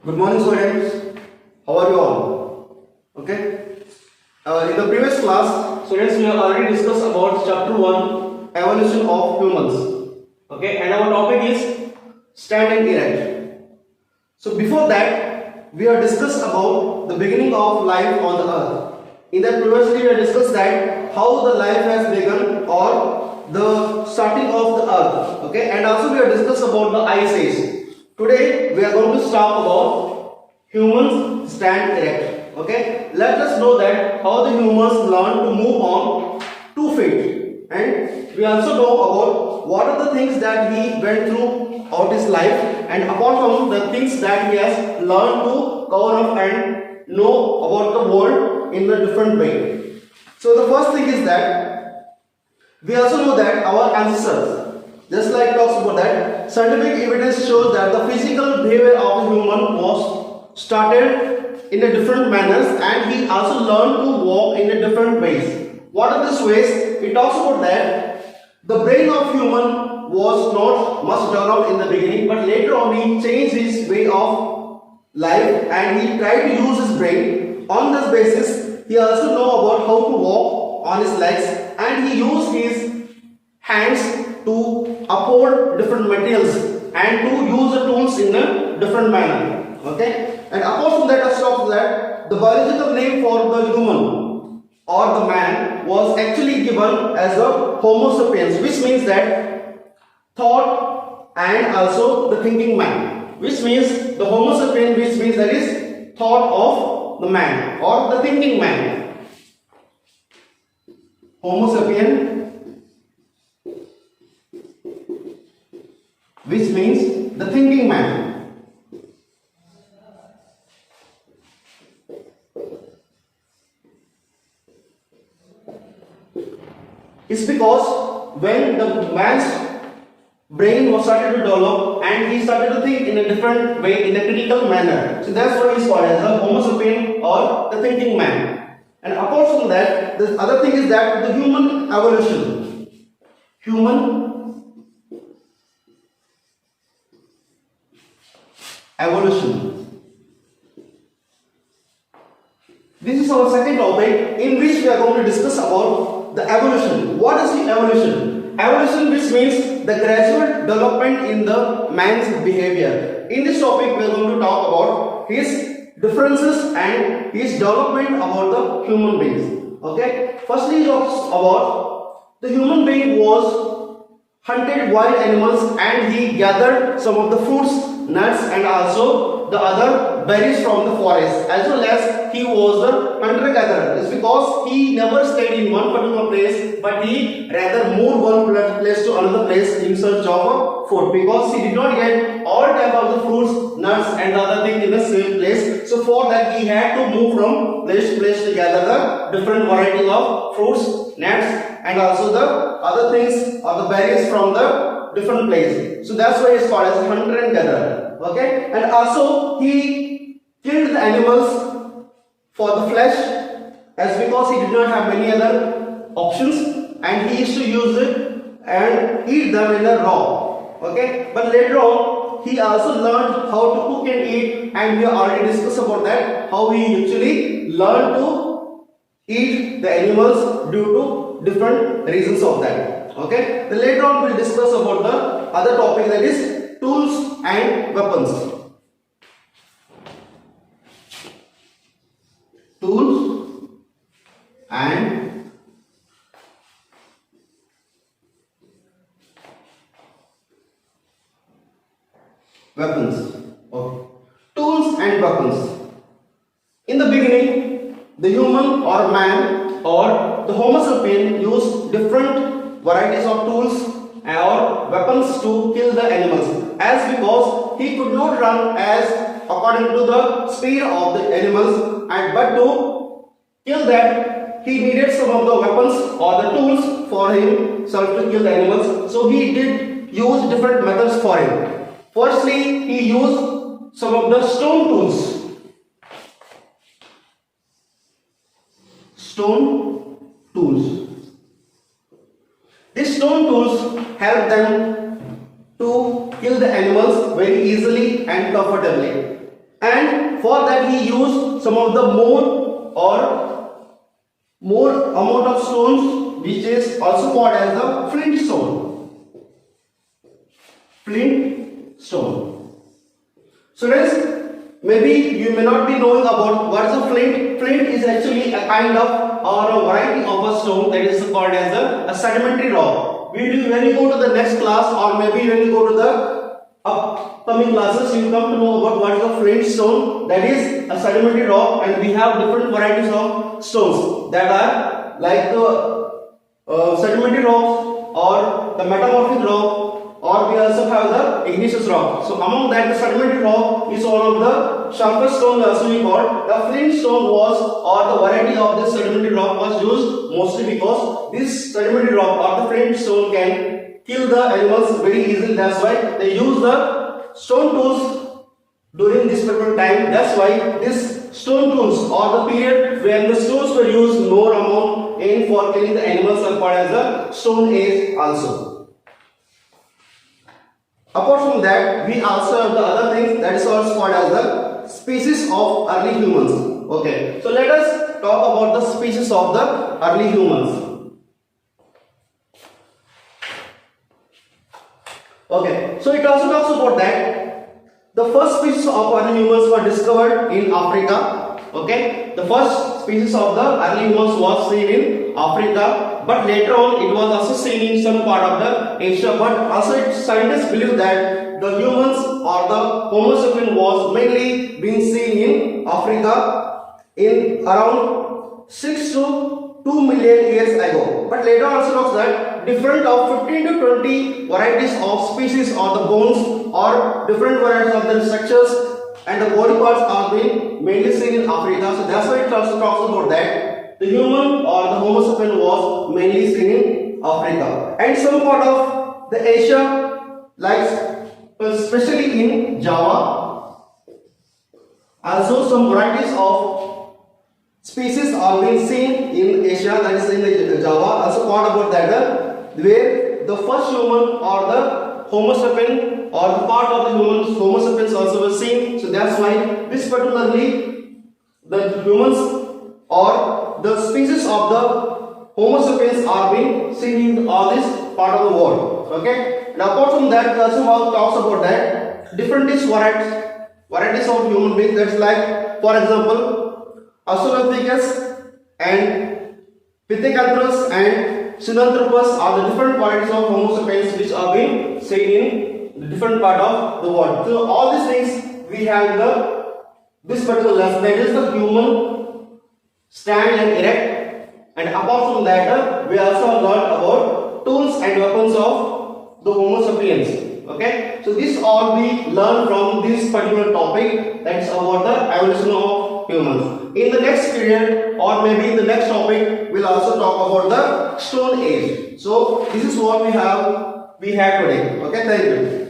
Good morning, students. How are you all? Okay. In the previous class, students, we have already discussed about chapter 1, evolution of humans. Okay, and our topic is stand and erect. So before that, we have discussed about the beginning of life on the earth. In that previously, we have discussed that how the life has begun or the starting of the earth. Okay, and also we have discussed about the ice age. Today we are going to talk about humans stand erect. Okay, let us know that how the humans learn to move on 2 feet, and we also know about what are the things that he went through out his life, and apart from the things that he has learned to cover up and know about the world in a different way. So the first thing is that we also know that our ancestors, just like talks about that, scientific evidence shows that the physical behavior of a human was started in a different manners, and he also learned to walk in a different ways. What are these ways? It talks about that the brain of human was not much developed in the beginning, but later on he changed his way of life and he tried to use his brain. On this basis, he also know about how to walk on his legs, and he used his hands to uphold different materials and to use the tools in a different manner. Okay, and apart from that, I stop that the biological name for the human or the man was actually given as a Homo sapiens, which means that thought and also the thinking man, which means the Homo sapiens, which means that is thought of the man or the thinking man. Homo sapien, which means the thinking man. It's because when the man's brain was started to develop and he started to think in a different way, in a critical manner. So that's why he's called as a Homo sapien or the thinking man. And apart from that, the other thing is that the human evolution. Human evolution. This is our second topic in which we are going to discuss about the evolution. What is the evolution? Evolution, which means the gradual development in the man's behavior. In this topic, we are going to talk about his differences and his development about the human beings. Okay. Firstly, talks about the human being was hunted wild animals and he gathered some of the fruits, nuts, and also the other berries from the forest, as well as he was the hunter-gatherer. It's because he never stayed in one particular place, but he rather moved one place to another place in search of food, because he did not get all type of the fruits, nuts, and the other things in the same place. So for that he had to move from place to place to gather the different variety of fruits, nuts, and also the other things or the berries from the different place. So that's why it's called as hunter and gatherer. Okay, and also he killed the animals for the flesh, as because he did not have many other options, and he used to use it and eat them in a raw. Okay, but later on he also learned how to cook and eat, and we already discussed about that, how he actually learned to eat the animals due to different reasons of that. Okay, then later on we'll discuss about the other topic, that is tools and weapons. Tools and weapons. Okay. Tools and weapons. In the beginning, the human or man or the Homo sapien used different varieties of tools or weapons to kill the animals, as because he could not run as according to the speed of the animals, and but to kill that he needed some of the weapons or the tools for himself to kill the animals. So he did use different methods for him. Firstly, he used some of the stone tools. Stone tools. These stone tools help them to kill the animals very easily and comfortably. and for that he used some of the more amount of stones, which is also called as the flint stone. Flint stone. Students, maybe you may not be knowing about what is a flint. Flint is actually a kind of or a variety of a stone that is called as a sedimentary rock. When you go to the next class, or maybe when you go to the upcoming classes, you come to know about what is a flint stone. That is a sedimentary rock, and we have different varieties of stones that are like the sedimentary rocks or the metamorphic rock, or we also have the igneous rock. So among that, the sedimentary rock is one of the sharpest stone also we call. The flint stone was, or the variety of this sedimentary rock was used mostly because this sedimentary rock or the flint stone can kill the animals very easily. That's why they use the stone tools during this particular time. That's why this stone tools, or the period when the stones were used more amount in for killing the animals, are called as the Stone Age also. Apart from that, we also have the other things that is also called as the species of early humans. Okay, so let us talk about the species of the early humans. Okay, so it also talks about that the first species of early humans were discovered in Africa. Okay, the first species of the early humans was seen in Africa, but later on it was also seen in some part of the Asia. But also scientists believe that the humans or the Homo sapiens was mainly being seen in Africa in around 6 to 2 million years ago. But later also talks that different of 15 to 20 varieties of species or the bones or different varieties of the structures and the body parts are being mainly seen in Africa. So that's why it also talks about that the human or the Homo sapiens was mainly seen in Africa and some part of the Asia, like especially in Java. Also some varieties of species are being seen in Asia, that is in the Java. Also part about that where the first human or the Homo sapiens or the part of the humans, Homo sapiens also was seen. So that's why this particularly the humans or the species of the Homo sapiens are being seen in all this part of the world. Okay. Now apart from that, also talks about that different varieties of human beings. That's like, for example, Australopithecus and Pithecanthropus and Sinanthropus are the different varieties of Homo sapiens which are being seen in the different part of the world. So all these things we have in this particular lesson, that is the human stand and erect, and apart from that we also learned about tools and weapons of the Homo sapiens. Okay, so this all we learn from this particular topic, that is about the evolution of humans. In the next period or maybe in the next topic, we'll also talk about the Stone Age. So this is what we had today. Okay, thank you.